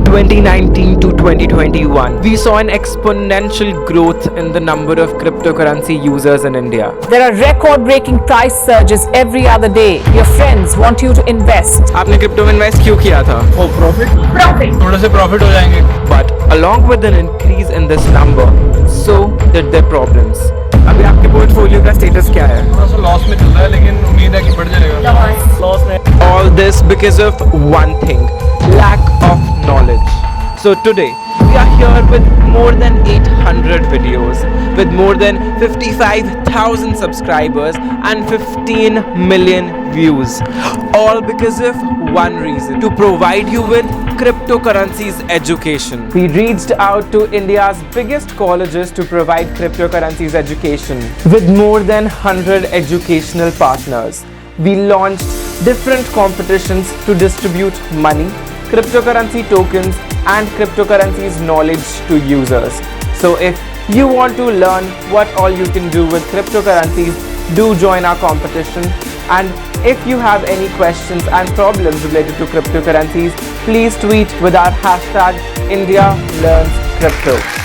2019 to 2021, we saw an exponential growth in the number of cryptocurrency users in India. There are record-breaking price surges every other day. Your friends want you to invest. आपने crypto में invest क्यों किया था? Profit. थोड़े से profit हो जाएंगे. But along with an increase in this number, so did their problems. अभी आपके पोर्टफोलियो का स्टेटस क्या है? थोड़ा सा लॉस में चल रहा है, लेकिन उम्मीद है कि बढ़ जाएगा. लॉस में. All this because of one thing, lack of knowledge. So today we are here with more than 800 videos, with more than 55,000 subscribers and 15 million views, all because of one reason: to provide you with cryptocurrencies education. We reached out to India's biggest colleges to provide cryptocurrencies education with more than 100 educational partners. We launched different competitions to distribute money, cryptocurrency tokens and cryptocurrencies knowledge to users. So if you want to learn what all you can do with cryptocurrencies, do join our competition. And if you have any questions and problems related to cryptocurrencies, please tweet with our hashtag IndiaLearnsCrypto.